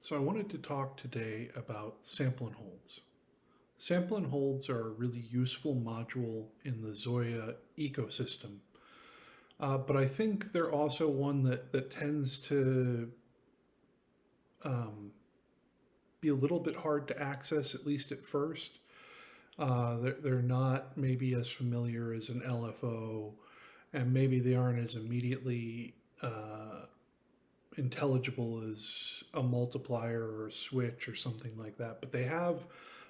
So I wanted to talk today about sample and holds. Sample and holds are a really useful module in the ZOIA ecosystem, but I think they're also one that tends to um, be a little bit hard to access, at least at first. They're not maybe as familiar as an LFO, and maybe they aren't as immediately intelligible as a multiplier or a switch or something like that, but they have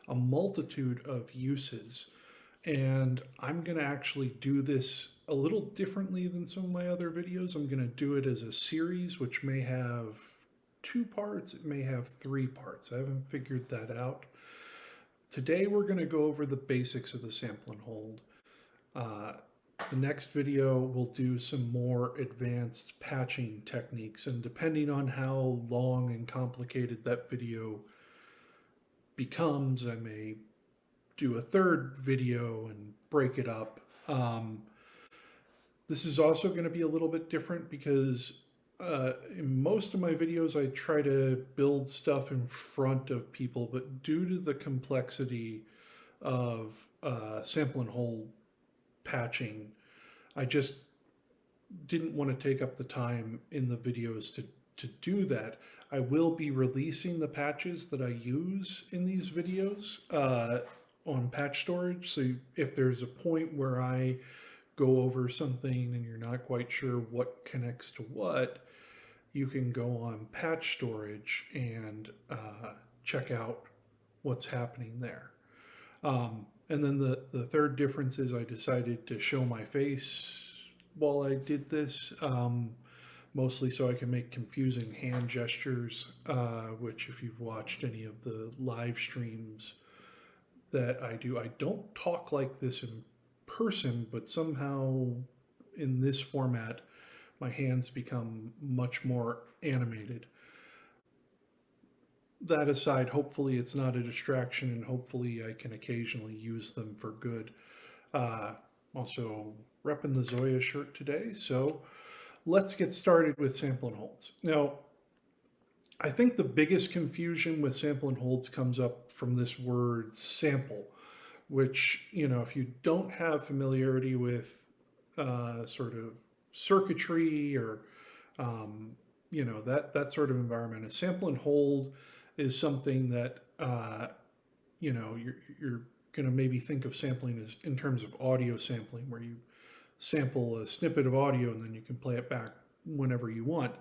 a multitude of uses. And I'm going to actually do this a little differently than some of my other videos. I'm going to do it as a series, which may have 2 parts, it may have 3 parts. I haven't figured that out. Today we're going to go over the basics of the sample and hold. The next video will do some more advanced patching techniques, and depending on how long and complicated that video becomes, I may do a third video and break it up. This is also going to be a little bit different because in most of my videos I try to build stuff in front of people, but due to the complexity of sample and hold patching, I just didn't want to take up the time in the videos to do that. I will be releasing the patches that I use in these videos on patch storage. So if there's a point where I go over something and you're not quite sure what connects to what, you can go on patch storage and check out what's happening there. And then the third difference is I decided to show my face while I did this, mostly so I can make confusing hand gestures, which if you've watched any of the live streams that I do, I don't talk like this in person, but somehow in this format, my hands become much more animated. That aside, hopefully it's not a distraction, and hopefully I can occasionally use them for good. Also repping the ZOIA shirt today, so let's get started with sample and holds. Now, I think the biggest confusion with sample and holds comes up from this word sample, which, if you don't have familiarity with sort of circuitry or, that sort of environment, a sample and hold is something that you're going to maybe think of sampling as in terms of audio sampling, where you sample a snippet of audio and then you can play it back whenever you want.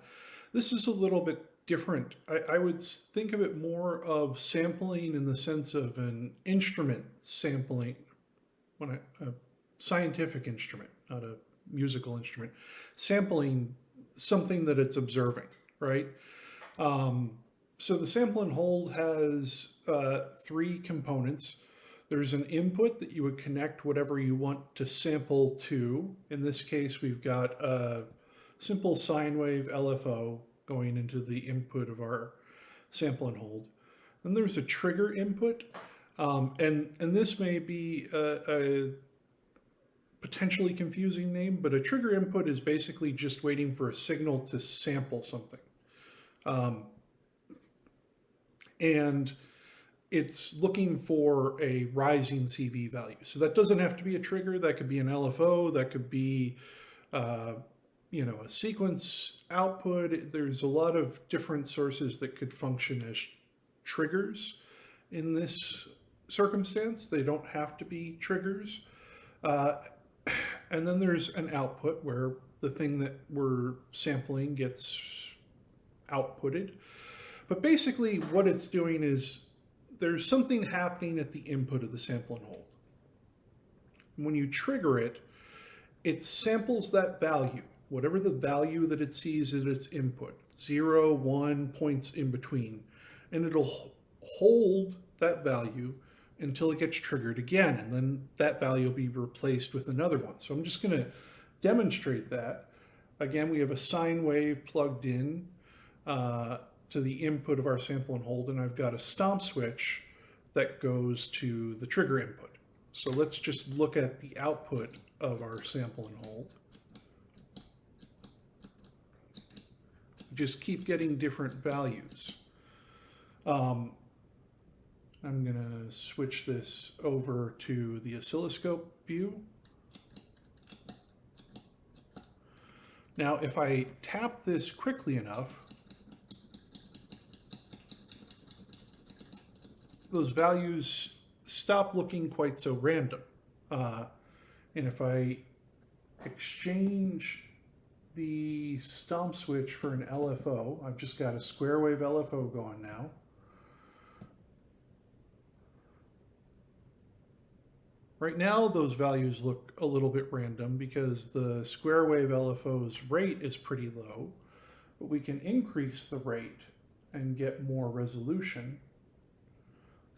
This is a little bit different. I would think of it more of sampling in the sense of an instrument sampling, a scientific instrument, not a musical instrument, sampling something that it's observing, right? So the sample and hold has 3 components. There's an input that you would connect whatever you want to sample to. In this case, we've got a simple sine wave LFO going into the input of our sample and hold. Then there's a trigger input, and this may be a potentially confusing name, but a trigger input is basically just waiting for a signal to sample something. And it's looking for a rising CV value. So that doesn't have to be a trigger. That could be an LFO. That could be, a sequence output. There's a lot of different sources that could function as triggers in this circumstance. They don't have to be triggers. And then there's an output where the thing that we're sampling gets outputted. But basically what it's doing is there's something happening at the input of the sample and hold. When you trigger it, it samples that value, whatever the value that it sees as its input, 0, 1, points in between, and it'll hold that value until it gets triggered again, and then that value will be replaced with another one. So I'm just going to demonstrate that. Again, we have a sine wave plugged in to the input of our sample and hold, and I've got a stomp switch that goes to the trigger input. So let's just look at the output of our sample and hold. We just keep getting different values. Um, I'm going to switch this over to the oscilloscope view. Now, if I tap this quickly enough, those values stop looking quite so random. And if I exchange the stomp switch for an LFO, I've just got a square wave LFO going now. Right now, those values look a little bit random because the square wave LFO's rate is pretty low, but we can increase the rate and get more resolution.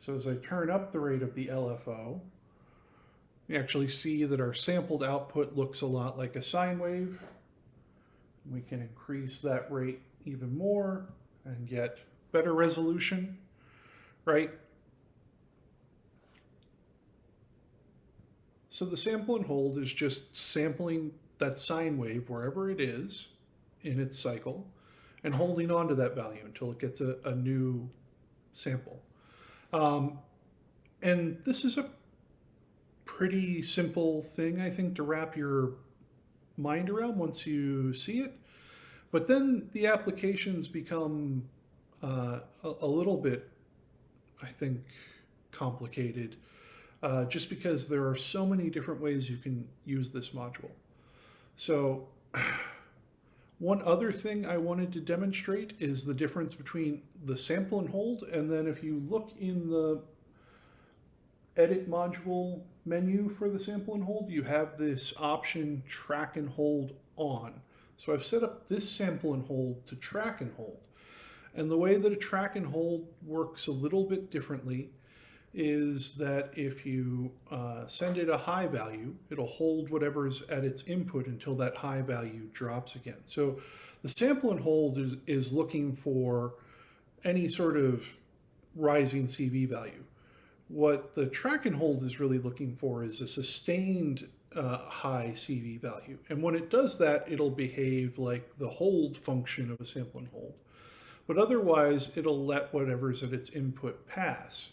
So as I turn up the rate of the LFO, we actually see that our sampled output looks a lot like a sine wave. We can increase that rate even more and get better resolution, right? So the sample and hold is just sampling that sine wave wherever it is in its cycle and holding on to that value until it gets a new sample. And this is a pretty simple thing, I think, to wrap your mind around once you see it. But then the applications become a little bit, I think, complicated. Just because there are so many different ways you can use this module. So one other thing I wanted to demonstrate is the difference between the sample and hold, and then if you look in the edit module menu for the sample and hold, you have this option track and hold on. So I've set up this sample and hold to track and hold. And the way that a track and hold works a little bit differently is that if you send it a high value, it'll hold whatever's at its input until that high value drops again. So the sample and hold is looking for any sort of rising CV value. What the track and hold is really looking for is a sustained high CV value. And when it does that, it'll behave like the hold function of a sample and hold. But otherwise, it'll let whatever's at its input pass.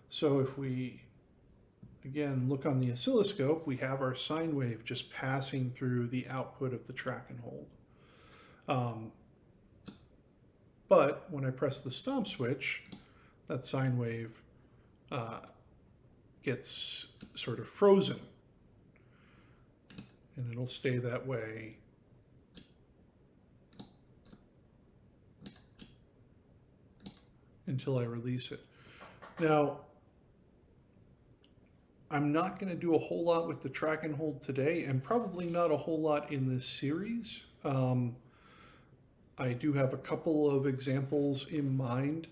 So if we, again, look on the oscilloscope, we have our sine wave just passing through the output of the track and hold. But when I press the stomp switch, that sine wave gets sort of frozen. And it'll stay that way until I release it. Now, I'm not going to do a whole lot with the track and hold today, and probably not a whole lot in this series. I do have a couple of examples in mind,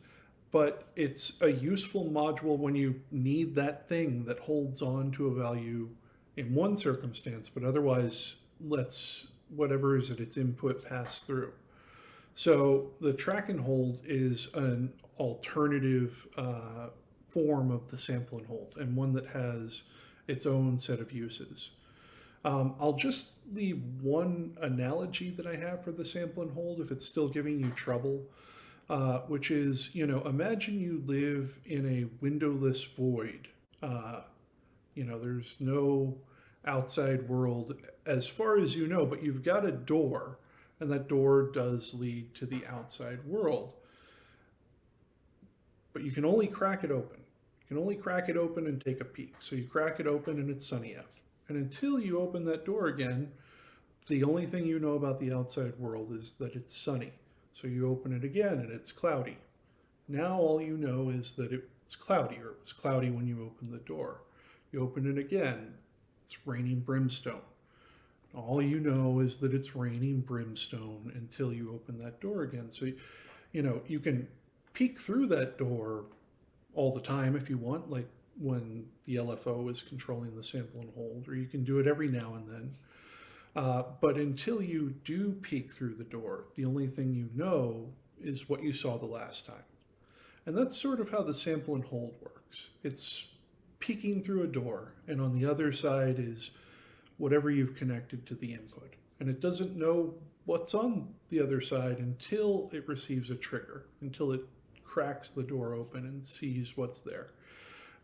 but it's a useful module when you need that thing that holds on to a value in one circumstance, but otherwise lets whatever is at its input pass through. So the track and hold is an alternative form of the sample and hold, and one that has its own set of uses. I'll just leave one analogy that I have for the sample and hold if it's still giving you trouble, which is, imagine you live in a windowless void. There's no outside world as far as you know, but you've got a door, and that door does lead to the outside world. But you can only crack it open. You can only crack it open and take a peek. So you crack it open and it's sunny out. And until you open that door again, the only thing you know about the outside world is that it's sunny. So you open it again and it's cloudy. Now all you know is that it's cloudy, or it was cloudy when you opened the door. You open it again, it's raining brimstone. All you know is that it's raining brimstone until you open that door again. So, you can peek through that door all the time if you want, like when the LFO is controlling the sample and hold, or you can do it every now and then. But until you do peek through the door, the only thing you know is what you saw the last time. And that's sort of how the sample and hold works. It's peeking through a door, and on the other side is whatever you've connected to the input. And it doesn't know what's on the other side until it receives a trigger, until it cracks the door open and sees what's there.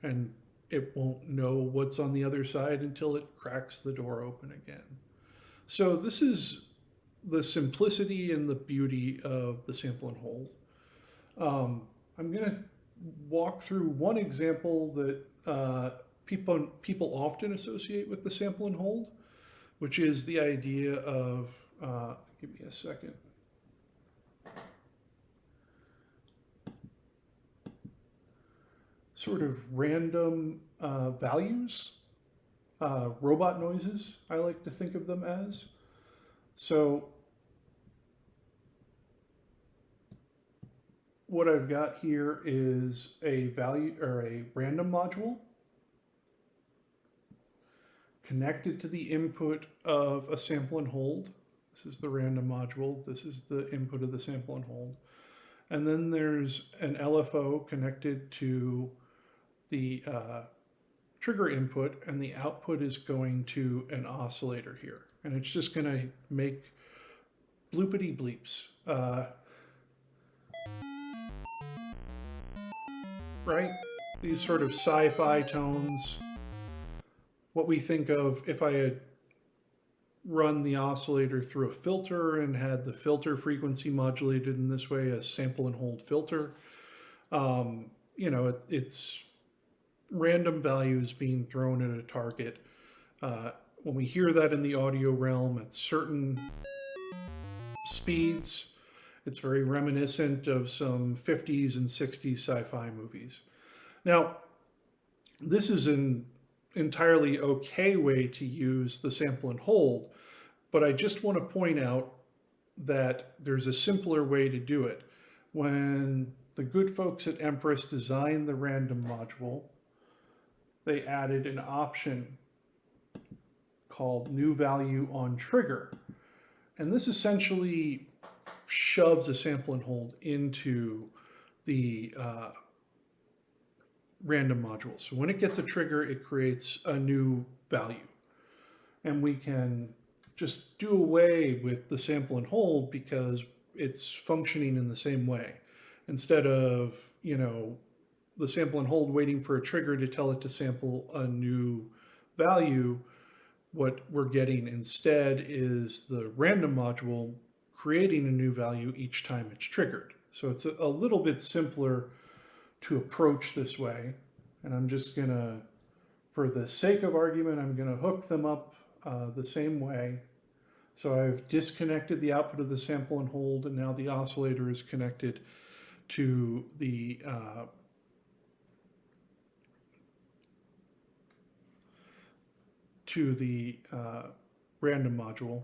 And it won't know what's on the other side until it cracks the door open again. So this is the simplicity and the beauty of the sample and hold. I'm going to walk through one example that people often associate with the sample and hold, which is the idea of, give me a second. Sort of random values, robot noises, I like to think of them as. So what I've got here is a value or a random module connected to the input of a sample and hold. This is the random module. This is the input of the sample and hold. And then there's an LFO connected to the trigger input, and the output is going to an oscillator here. And it's just going to make bloopity bleeps. Right? These sort of sci-fi tones. What we think of if I had run the oscillator through a filter and had the filter frequency modulated in this way, a sample and hold filter. You know, it's random values being thrown at a target. When we hear that in the audio realm at certain speeds, it's very reminiscent of some 50s and 60s sci-fi movies. Now, this is an entirely okay way to use the sample and hold, but I just want to point out that there's a simpler way to do it. When the good folks at Empress designed the random module, they added an option called new value on trigger. And this essentially shoves a sample and hold into the random module. So when it gets a trigger, it creates a new value. And we can just do away with the sample and hold because it's functioning in the same way. Instead of, you know, the sample and hold waiting for a trigger to tell it to sample a new value, what we're getting instead is the random module creating a new value each time it's triggered. So it's a little bit simpler to approach this way. And I'm just gonna, for the sake of argument, I'm gonna hook them up the same way. So I've disconnected the output of the sample and hold, and now the oscillator is connected to the random module.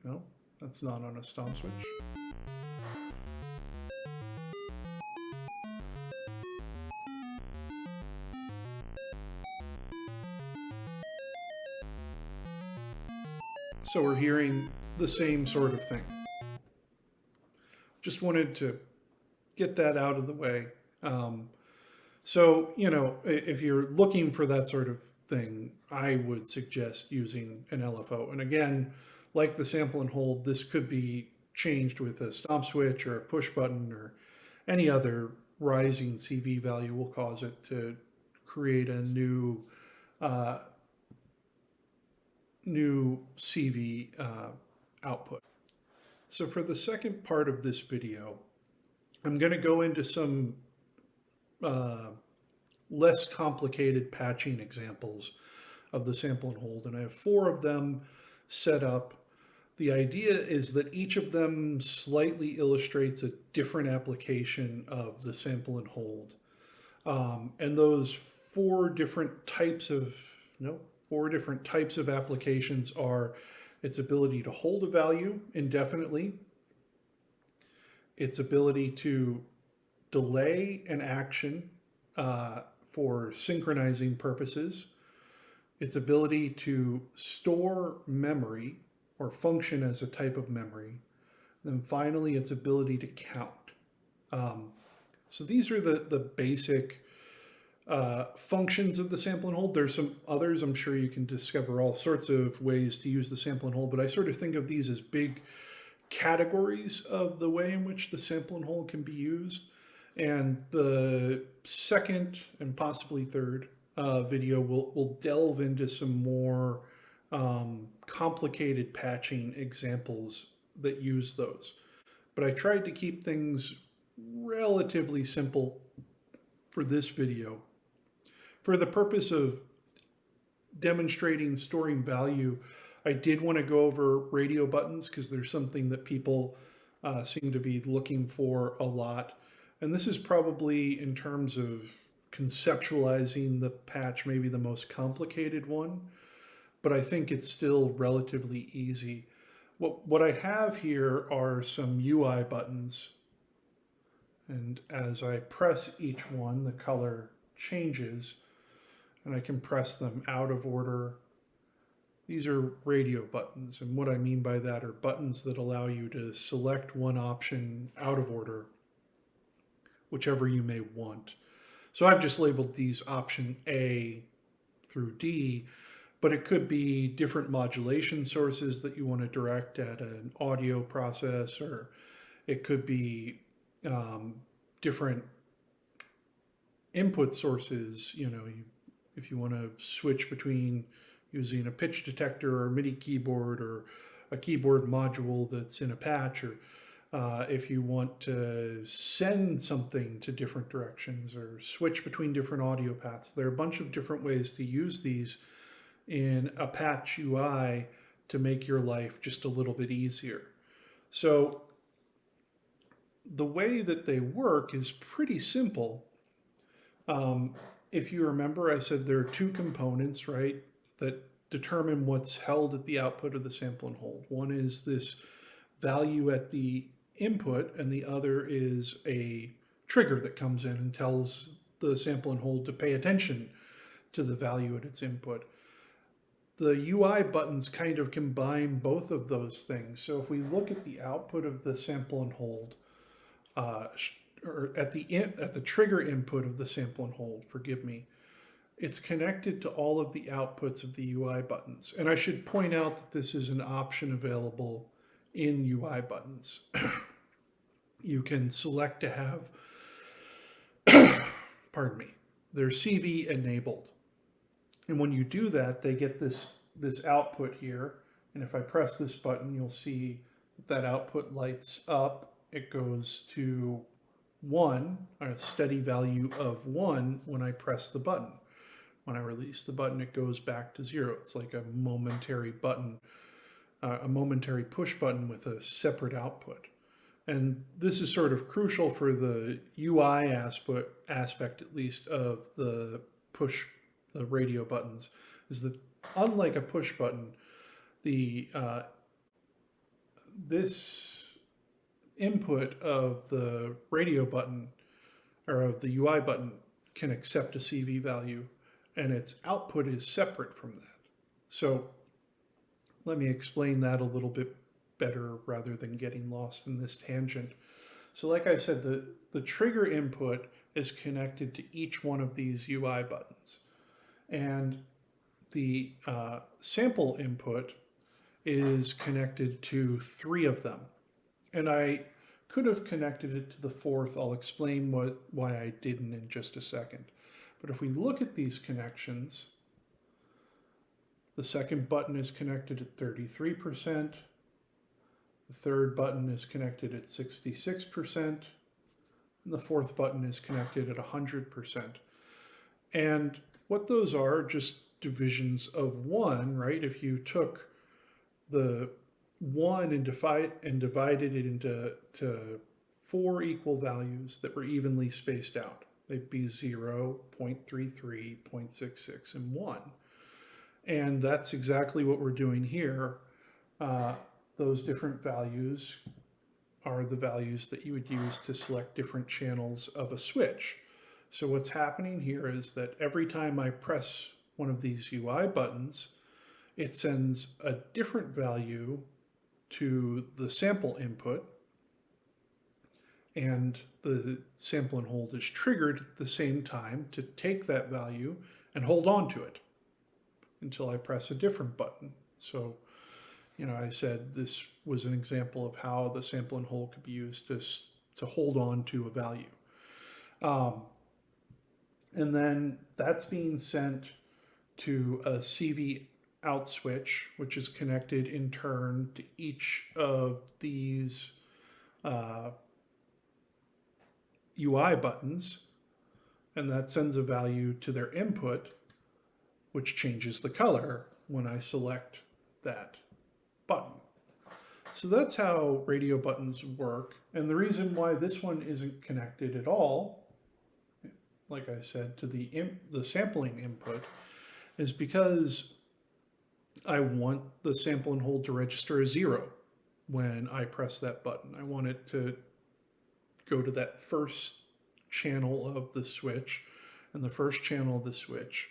No, that's not on a stop switch. So we're hearing the same sort of thing. Just wanted to get that out of the way. So, you know, if you're looking for that sort of thing, I would suggest using an LFO. And again, like the sample and hold, this could be changed with a stop switch or a push button or any other rising CV value will cause it to create a new CV output. So for the second part of this video, I'm going to go into some less complicated patching examples of the sample and hold, and I have 4 of them set up. The idea is that each of them slightly illustrates a different application of the sample and hold. And those 4 different types of applications are its ability to hold a value indefinitely, its ability to delay an action for synchronizing purposes, its ability to store memory or function as a type of memory, and then finally its ability to count. So these are the basic functions of the sample and hold. There's some others. I'm sure you can discover all sorts of ways to use the sample and hold, but I sort of think of these as big categories of the way in which the sample and hold can be used. And the second and possibly third video will delve into some more complicated patching examples that use those. But I tried to keep things relatively simple for this video. For the purpose of demonstrating storing value, I did want to go over radio buttons because there's something that people seem to be looking for a lot. And this is probably, in terms of conceptualizing the patch, maybe the most complicated one, but I think it's still relatively easy. What I have here are some UI buttons, and as I press each one, the color changes, and I can press them out of order. These are radio buttons, and what I mean by that are buttons that allow you to select one option out of order, whichever you may want. So I've just labeled these option A through D, but it could be different modulation sources that you want to direct at an audio process, or it could be different input sources. You know, if you want to switch between using a pitch detector or a MIDI keyboard or a keyboard module that's in a patch, or if you want to send something to different directions or switch between different audio paths. There are a bunch of different ways to use these in a patch UI to make your life just a little bit easier. So the way that they work is pretty simple. If you remember, I said there are two components, right, that determine what's held at the output of the sample and hold. One is this value at the input, and the other is a trigger that comes in and tells the sample and hold to pay attention to the value at its input. The UI buttons kind of combine both of those things. So if we look at the output of the sample and hold, or at the trigger input of the sample and hold, forgive me, it's connected to all of the outputs of the UI buttons. And I should point out that this is an option available in UI buttons. You can select to have, pardon me, they're CV enabled. And when you do that, they get this output here. And if I press this button, you'll see that output lights up. It goes to 1, a steady value of 1 when I press the button. When I release the button, it goes back to 0. It's like a momentary button, a momentary push button with a separate output. And this is sort of crucial for the UI aspect, at least, of the radio buttons, is that unlike a push button, this input of the radio button, or of the UI button, can accept a CV value, and its output is separate from that. So let me explain that a little bit better rather than getting lost in this tangent. So like I said, the trigger input is connected to each one of these UI buttons. And the sample input is connected to 3 of them. And I could have connected it to the 4th. I'll explain why I didn't in just a second. But if we look at these connections, the second button is connected at 33%. The third button is connected at 66%. And the 4th button is connected at 100%. And what those are, just divisions of 1, right? If you took the 1 and divided it into 4 equal values that were evenly spaced out, they'd be 0, 0.33, 0.66, and 1. And that's exactly what we're doing here. Those different values are the values that you would use to select different channels of a switch. So what's happening here is that every time I press one of these UI buttons, it sends a different value to the sample input, and the sample and hold is triggered at the same time to take that value and hold on to it until I press a different button. So, you know, I said this was an example of how the sample and hold could be used to hold on to a value. And then that's being sent to a CV out switch, which is connected in turn to each of these UI buttons. And that sends a value to their input, which changes the color when I select that button. So that's how radio buttons work. And the reason why this one isn't connected at all, like I said, to the sampling input, is because I want the sample and hold to register as 0 when I press that button. I want it to go to that first channel of the switch, and the first channel of the switch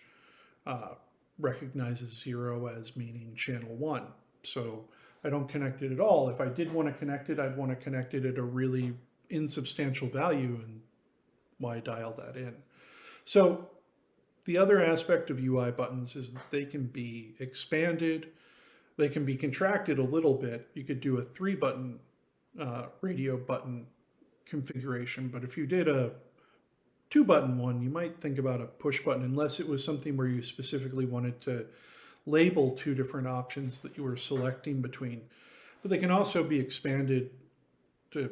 recognizes 0 as meaning channel 1. So I don't connect it at all. If I did want to connect it, I'd want to connect it at a really insubstantial value, and why dial that in? So the other aspect of UI buttons is that they can be expanded, they can be contracted a little bit. You could do a 3-button radio button configuration, but if you did a 2-button one, you might think about a push button, unless it was something where you specifically wanted to label 2 different options that you were selecting between. But they can also be expanded to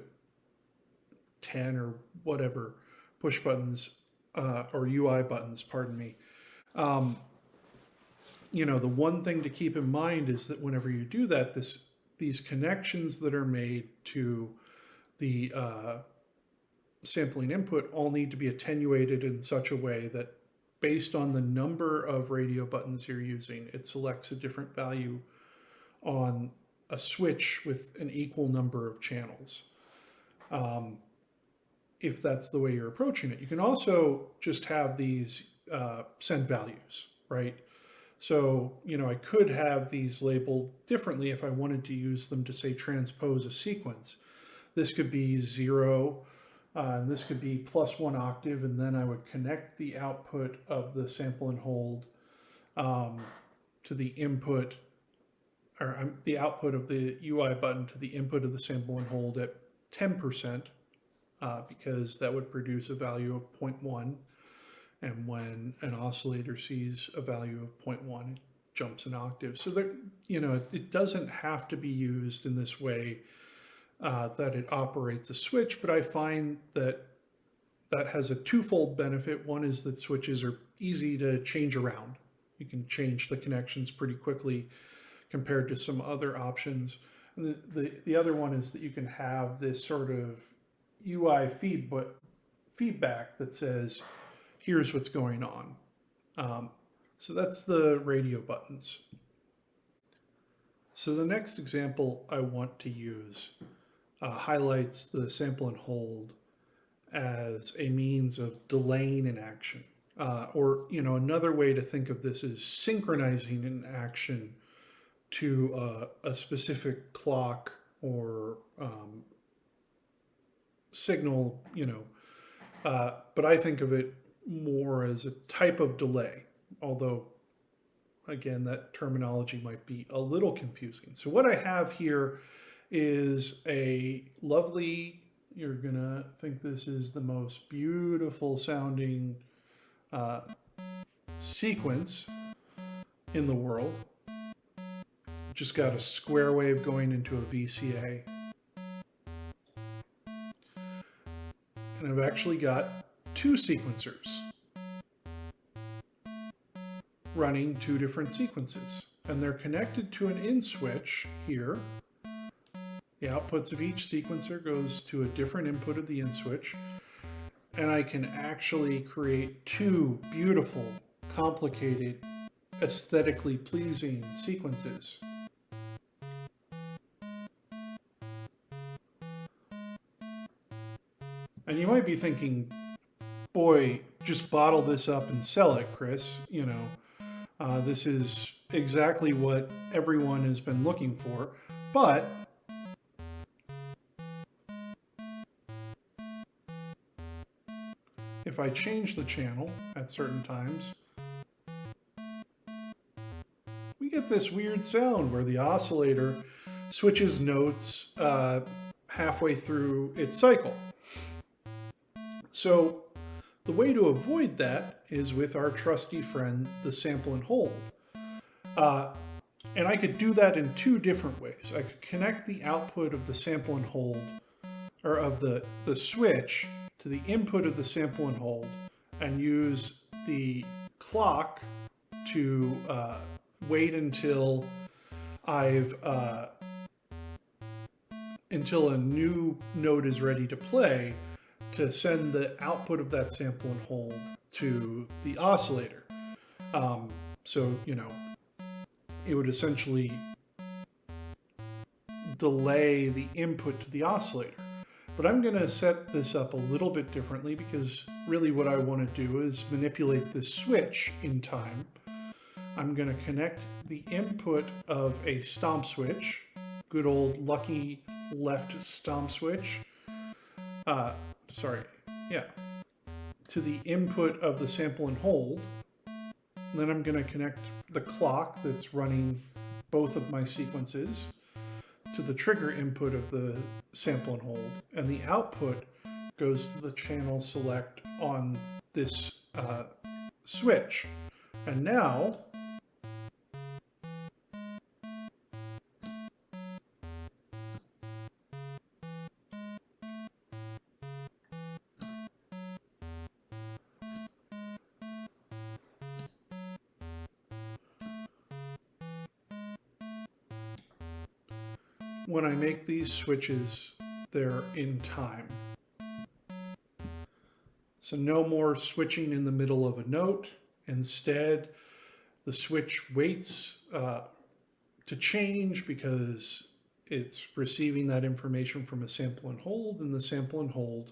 10 or whatever push buttons or UI buttons, pardon me. You know, the one thing to keep in mind is that whenever you do that, these connections that are made to the sampling input all need to be attenuated in such a way that based on the number of radio buttons you're using, it selects a different value on a switch with an equal number of channels. If that's the way you're approaching it. You can also just have these send values, right? So, you know, I could have these labeled differently if I wanted to use them to, say, transpose a sequence. This could be 0, and this could be +1 octave, and then I would connect the output of the sample and hold to the input, or the output of the UI button to the input of the sample and hold at 10%. Because that would produce a value of 0.1, and when an oscillator sees a value of 0.1, it jumps an octave. So there, you know, it doesn't have to be used in this way that it operates a switch, but I find that that has a twofold benefit. One is that switches are easy to change around. You can change the connections pretty quickly compared to some other options. And the other one is that you can have this sort of UI feedback that says, here's what's going on. So that's the radio buttons. So the next example I want to use highlights the sample and hold as a means of delaying an action. Or, you know, another way to think of this is synchronizing an action to a specific clock or signal, you know, but I think of it more as a type of delay, although again, that terminology might be a little confusing. So what I have here is a lovely, you're gonna think this is the most beautiful sounding sequence in the world. Just got a square wave going into a VCA. And I've actually got 2 sequencers running 2 different sequences. And they're connected to an in switch here. The outputs of each sequencer goes to a different input of the in switch. And I can actually create 2 beautiful, complicated, aesthetically pleasing sequences. And you might be thinking, boy, just bottle this up and sell it, Chris. You know, this is exactly what everyone has been looking for. But if I change the channel at certain times, we get this weird sound where the oscillator switches notes halfway through its cycle. So The way to avoid that is with our trusty friend, the sample and hold. And I could do that in two different ways. I could connect the output of the sample and hold, or of the switch, to the input of the sample and hold, and use the clock to wait until until a new note is ready to play, to send the output of that sample and hold to the oscillator. So, you know, it would essentially delay the input to the oscillator. But I'm going to set this up a little bit differently, because really what I want to do is manipulate this switch in time. I'm going to connect the input of a stomp switch, good old lucky left stomp switch, to the input of the sample and hold. And then I'm going to connect the clock that's running both of my sequences to the trigger input of the sample and hold, and the output goes to the channel select on this switch. And now when I make these switches, they're in time. So no more switching in the middle of a note. Instead, the switch waits to change because it's receiving that information from a sample and hold, and the sample and hold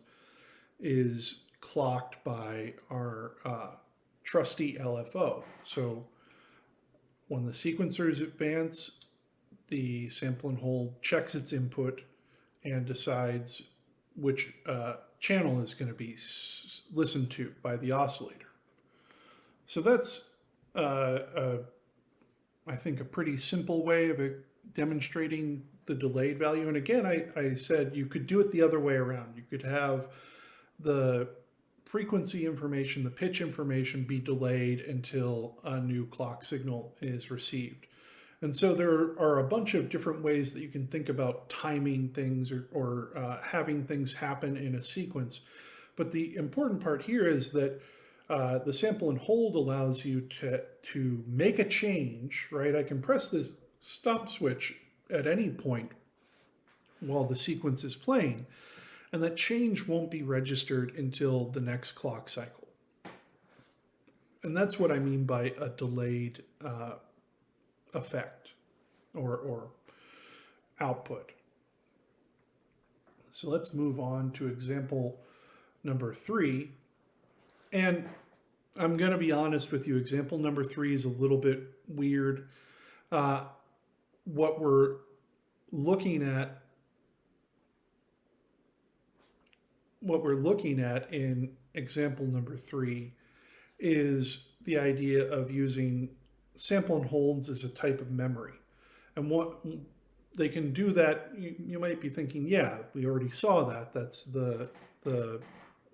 is clocked by our trusty LFO. So when the sequencers advance, the sample and hold checks its input and decides which channel is going to be listened to by the oscillator. So that's, I think, a pretty simple way of demonstrating the delayed value. And again, I said you could do it the other way around. You could have the frequency information, the pitch information, be delayed until a new clock signal is received. And so there are a bunch of different ways that you can think about timing things or having things happen in a sequence. But the important part here is that the sample and hold allows you to make a change, right? I can press this stop switch at any point while the sequence is playing, and that change won't be registered until the next clock cycle. And that's what I mean by a delayed effect or output. So let's move on to example number 3. And I'm going to be honest with you, example number 3 is a little bit weird. What we're looking at in example number 3 is the idea of using sample and holds as a type of memory. And what they can do that, you might be thinking, yeah, we already saw that. That's the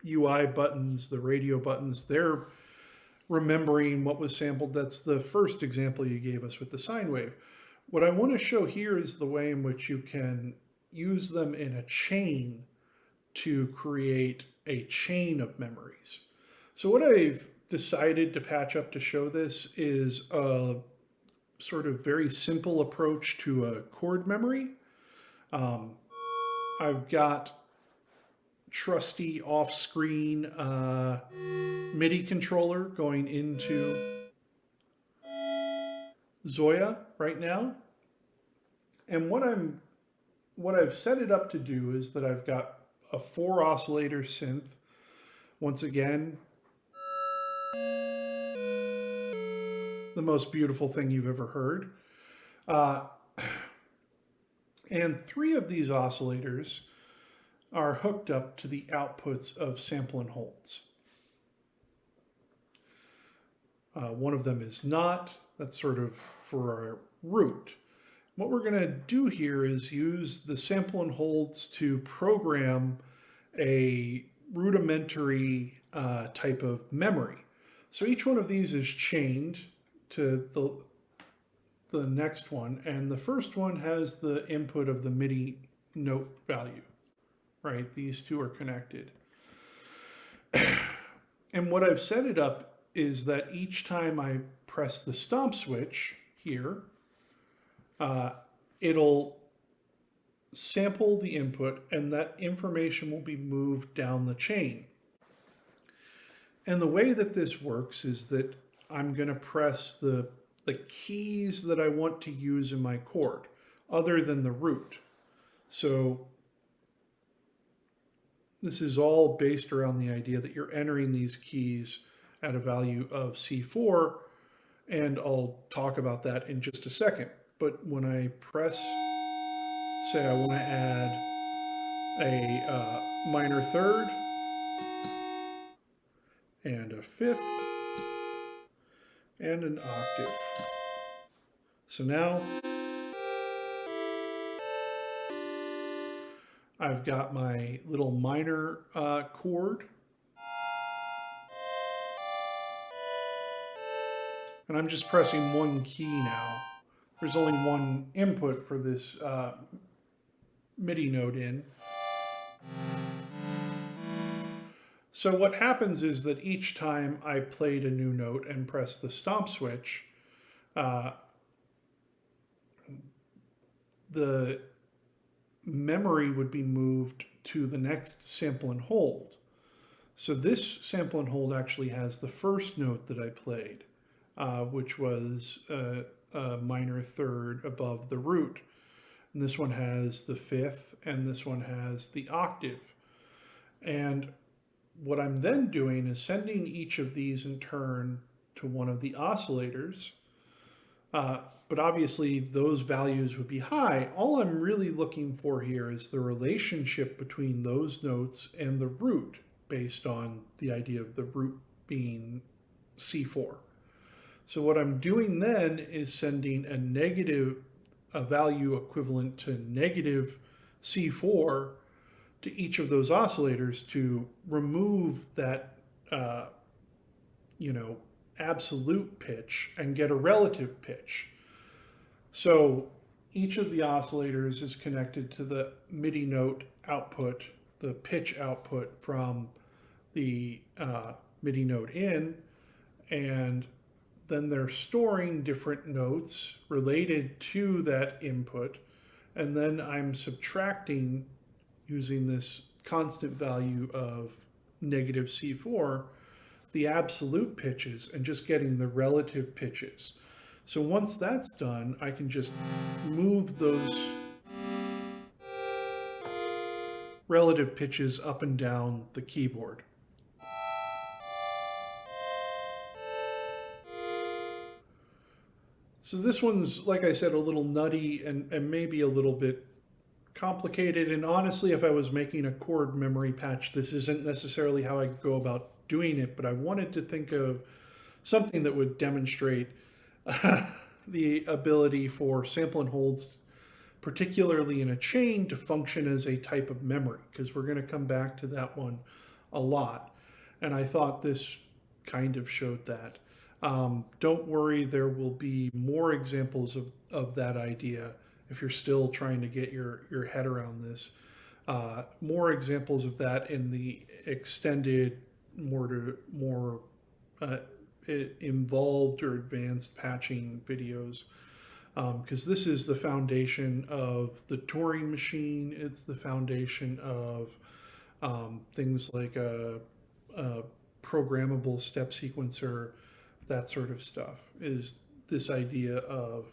UI buttons, the radio buttons, they're remembering what was sampled. That's the first example you gave us with the sine wave. What I want to show here is the way in which you can use them in a chain to create a chain of memories. So what I've decided to patch up to show this is a sort of very simple approach to a chord memory. I've got trusty off-screen MIDI controller going into ZOIA right now. And what I've set it up to do is that I've got a 4 oscillator synth. Once again, the most beautiful thing you've ever heard. And 3 of these oscillators are hooked up to the outputs of sample and holds. One of them is not. That's sort of for our root. What we're going to do here is use the sample and holds to program a rudimentary type of memory. So each one of these is chained to the next one, and the first one has the input of the MIDI note value, right? These two are connected. And what I've set it up is that each time I press the stomp switch here, it'll sample the input, and that information will be moved down the chain. And the way that this works is that I'm going to press the keys that I want to use in my chord, other than the root. So this is all based around the idea that you're entering these keys at a value of C4, and I'll talk about that in just a second. But when I press, say I want to add a minor third and a fifth and an octave. So now I've got my little minor chord, and I'm just pressing one key now. There's only one input for this MIDI note in. So what happens is that each time I played a new note and pressed the stomp switch, the memory would be moved to the next sample and hold. So this sample and hold actually has the first note that I played, which was a minor third above the root. And this one has the fifth, and this one has the octave. And what I'm then doing is sending each of these in turn to one of the oscillators. But obviously those values would be high. All I'm really looking for here is the relationship between those notes and the root, based on the idea of the root being C4. So what I'm doing then is sending a value equivalent to negative C4 to each of those oscillators to remove that, absolute pitch and get a relative pitch. So each of the oscillators is connected to the MIDI note output, the pitch output from the MIDI note in, and then they're storing different notes related to that input, and then I'm subtracting, using this constant value of negative C4, the absolute pitches and just getting the relative pitches. So once that's done, I can just move those relative pitches up and down the keyboard. So this one's, like I said, a little nutty and maybe a little bit complicated. And honestly, if I was making a chord memory patch, this isn't necessarily how I go about doing it, but I wanted to think of something that would demonstrate the ability for sample and holds, particularly in a chain, to function as a type of memory, because we're going to come back to that one a lot. And I thought this kind of showed that. Don't worry, there will be more examples of that idea if you're still trying to get your head around this. More examples of that in the extended, more involved or advanced patching videos, because this is the foundation of the touring machine. It's the foundation of things like a programmable step sequencer, that sort of stuff, is this idea of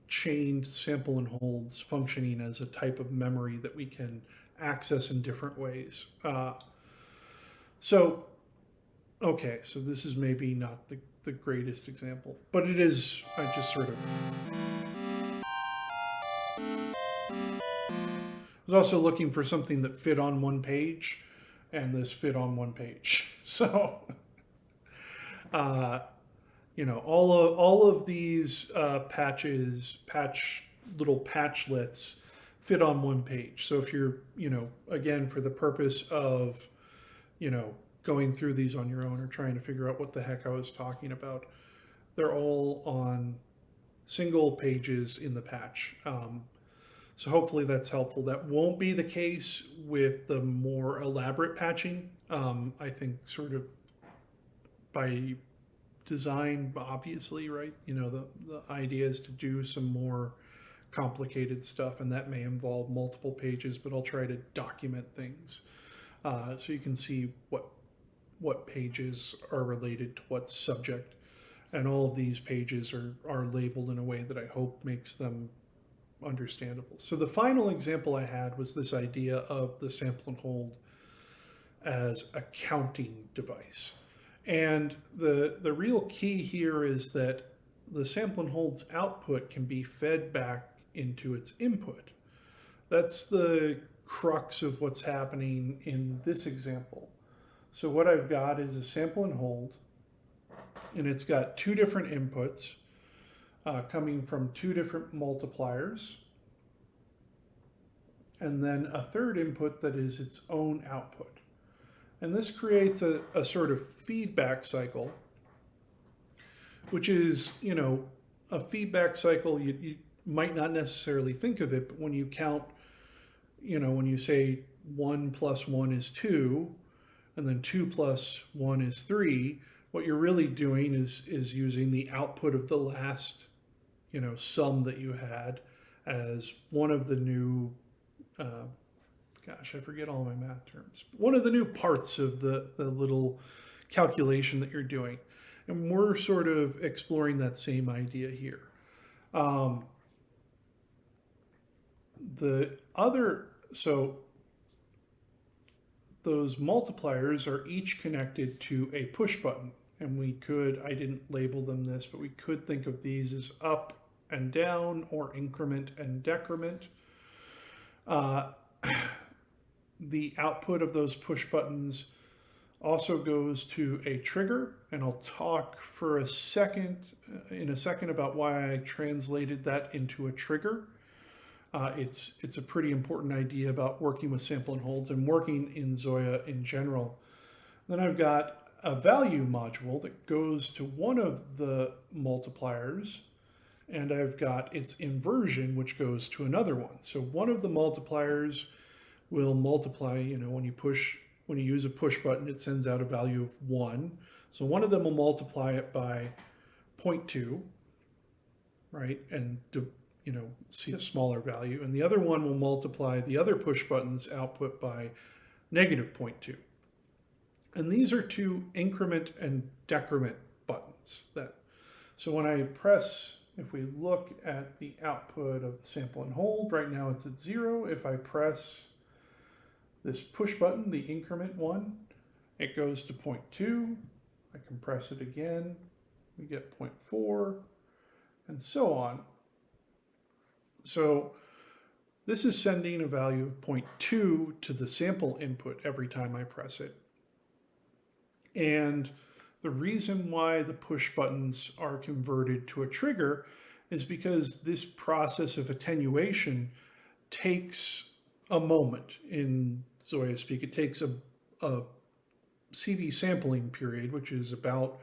chained sample and holds functioning as a type of memory that we can access in different ways. So this is maybe not the greatest example, but it is, I just sort of... I was also looking for something that fit on one page, and this fit on one page. So, all of these little patchlets fit on one page. So if you're, again, for the purpose of, going through these on your own or trying to figure out what the heck I was talking about, they're all on single pages in the patch. So hopefully that's helpful. That won't be the case with the more elaborate patching. I think sort of by design, obviously, right? The idea is to do some more complicated stuff, and that may involve multiple pages, but I'll try to document things so you can see what pages are related to what subject. And all of these pages are labeled in a way that I hope makes them understandable. So the final example I had was this idea of the sample and hold as a counting device. And the real key here is that the sample and hold's output can be fed back into its input. That's the crux of what's happening in this example. So what I've got is a sample and hold, and it's got two different inputs coming from two different multipliers, and then a third input that is its own output. And this creates a sort of feedback cycle, which is, a feedback cycle, you might not necessarily think of it, but when you count, when you say 1 plus 1 is 2, and then 2 plus 1 is 3, what you're really doing is using the output of the last, sum that you had as one of the new, gosh, I forget all my math terms, one of the new parts of the little calculation that you're doing. And we're sort of exploring that same idea here. So those multipliers are each connected to a push button. And I didn't label them this, but we could think of these as up and down or increment and decrement. The output of those push buttons also goes to a trigger, and I'll talk for in a second about why I translated that into a trigger. It's a pretty important idea about working with sample and holds and working in ZOIA in general. Then I've got a value module that goes to one of the multipliers, and I've got its inversion, which goes to another one. So one of the multipliers will multiply, when you use a push button, it sends out a value of 1. So one of them will multiply it by 0.2, right? And see a smaller value. And the other one will multiply the other push button's output by negative 0.2. And these are two increment and decrement buttons. So when I press, if we look at the output of the sample and hold, right now it's at 0. If I press this push button, the increment one, it goes to 0.2. I can press it again, we get 0.4, and so on. So this is sending a value of 0.2 to the sample input every time I press it. And the reason why the push buttons are converted to a trigger is because this process of attenuation takes a moment in ZOIA speak. It takes a CV sampling period, which is about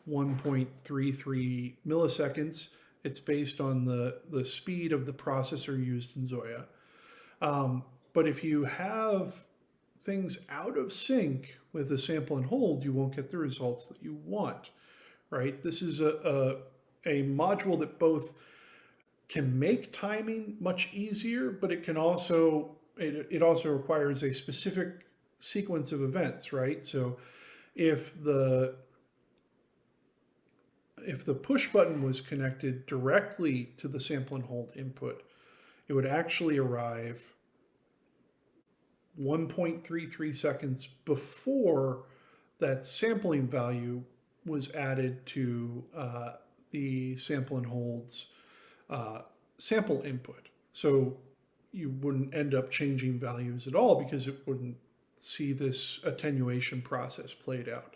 1.33 milliseconds. It's based on the speed of the processor used in ZOIA. But if you have things out of sync with the sample and hold, you won't get the results that you want, right? This is a module that both can make timing much easier, but it can also, it also requires a specific sequence of events, right? So if the push button was connected directly to the sample and hold input, it would actually arrive 1.33 seconds before that sampling value was added to the sample and hold's sample input. So you wouldn't end up changing values at all because it wouldn't see this attenuation process played out.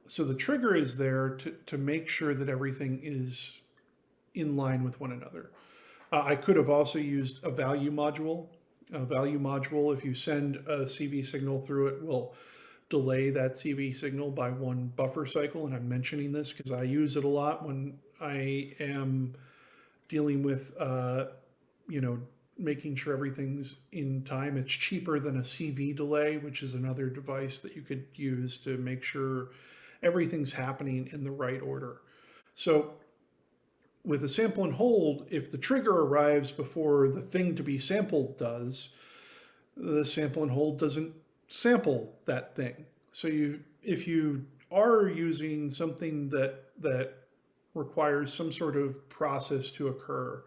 So the trigger is there to make sure that everything is in line with one another. I could have also used a value module. A value module, if you send a CV signal through it, will delay that CV signal by one buffer cycle. And I'm mentioning this because I use it a lot when I am dealing with, you know, making sure everything's in time. It's cheaper than a CV delay, which is another device that you could use to make sure everything's happening in the right order. So with a sample and hold, if the trigger arrives before the thing to be sampled does, the sample and hold doesn't sample that thing. So if you are using something that requires some sort of process to occur,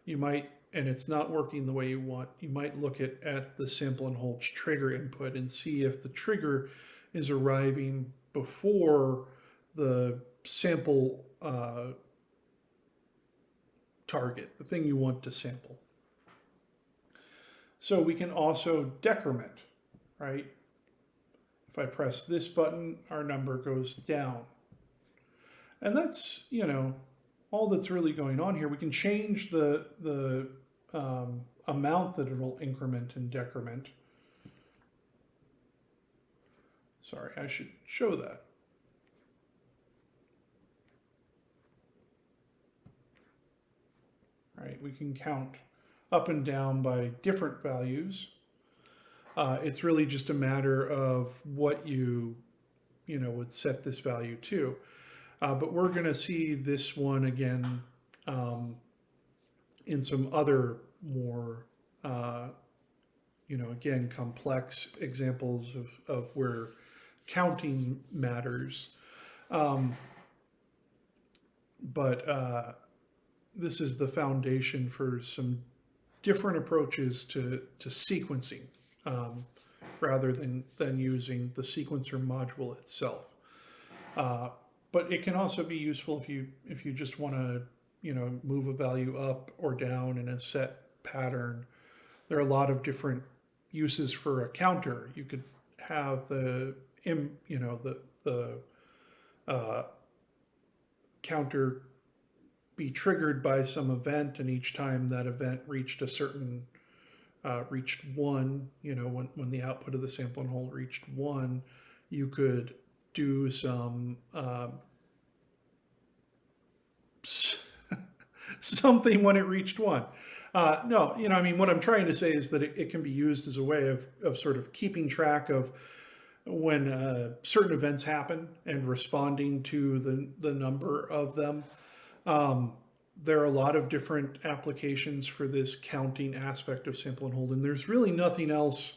you might, and it's not working the way you want, you might look at the sample and hold trigger input and see if the trigger is arriving before the sample target, the thing you want to sample. So we can also decrement, right? If I press this button, our number goes down. And that's, you know, all that's really going on here. We can change the amount that it'll increment and decrement. Sorry, I should show that. Right, we can count up and down by different values. It's really just a matter of what you would set this value to. But we're going to see this one again in some other more, again, complex examples of where counting matters. But this is the foundation for some different approaches to sequencing rather than using the sequencer module itself. But it can also be useful if you just want to move a value up or down in a set pattern. There are a lot of different uses for a counter. You could have the counter be triggered by some event, and each time that event reached a certain reached 1, when the output of the sample and hold reached 1, you could do some something when it reached 1. No, what I'm trying to say is that it can be used as a way of sort of keeping track of when certain events happen and responding to the number of them. There are a lot of different applications for this counting aspect of sample and hold, and there's really nothing else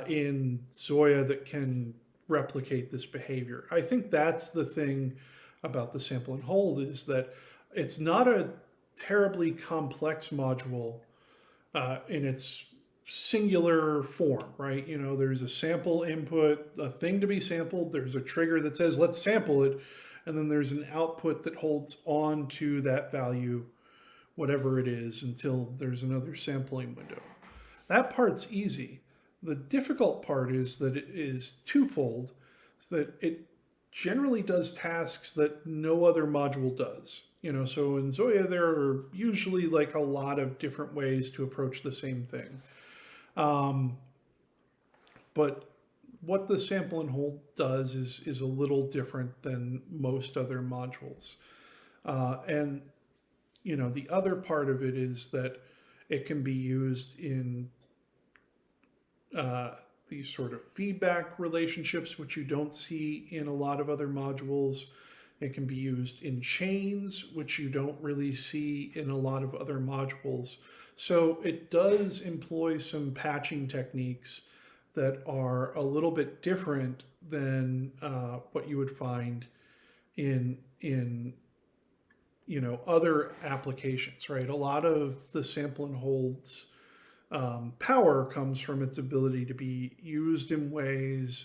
in ZOIA that can replicate this behavior. I think that's the thing about the sample and hold, is that it's not a terribly complex module in its singular form, right? There's a sample input, a thing to be sampled, there's a trigger that says, let's sample it, and then there's an output that holds on to that value, whatever it is, until there's another sampling window. That part's easy. The difficult part is that it is twofold, so that it generally does tasks that no other module does. So in ZOIA, there are usually like a lot of different ways to approach the same thing. But what the sample and hold does is a little different than most other modules. And the other part of it is that it can be used in these sort of feedback relationships, which you don't see in a lot of other modules. It can be used in chains, which you don't really see in a lot of other modules. So it does employ some patching techniques that are a little bit different than what you would find in other applications, right? A lot of the sample and holds power comes from its ability to be used in ways,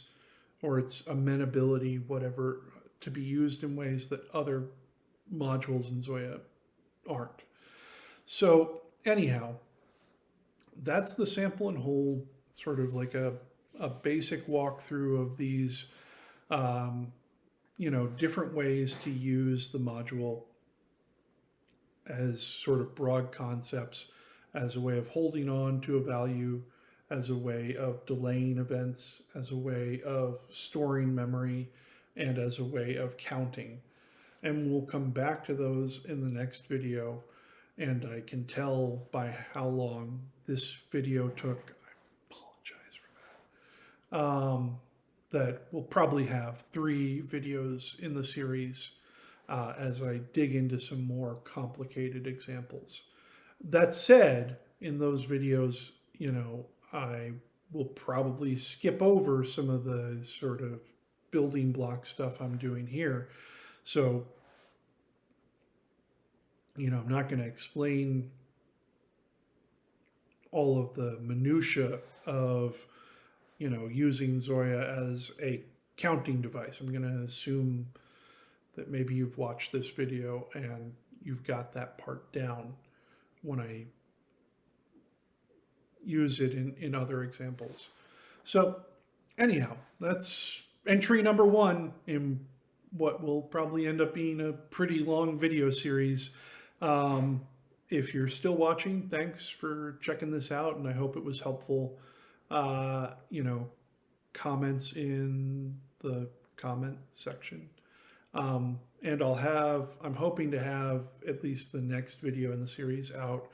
or its amenability, whatever, to be used in ways that other modules in ZOIA aren't. So anyhow, that's the sample and hold, sort of like a basic walkthrough of these, different ways to use the module. as sort of broad concepts, as a way of holding on to a value, as a way of delaying events, as a way of storing memory, and as a way of counting. And we'll come back to those in the next video. And I can tell by how long this video took, I apologize for that, that we'll probably have 3 videos in the series as I dig into some more complicated examples. That said, in those videos, I will probably skip over some of the sort of building block stuff I'm doing here. So, I'm not going to explain all of the minutia of, using ZOIA as a counting device. I'm going to assume that maybe you've watched this video and you've got that part down when I use it in other examples. So anyhow, that's entry number 1 in what will probably end up being a pretty long video series. If you're still watching, thanks for checking this out, and I hope it was helpful. Comments in the comment section. And I'm hoping to have at least the next video in the series out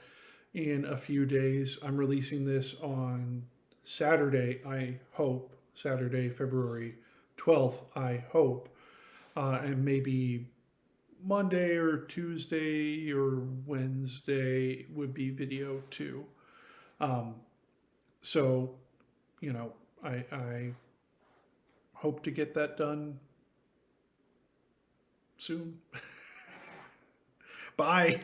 in a few days. I'm releasing this on Saturday, I hope, Saturday, February 12th, I hope, and maybe Monday or Tuesday or Wednesday would be video 2. So, I hope to get that done soon. Bye.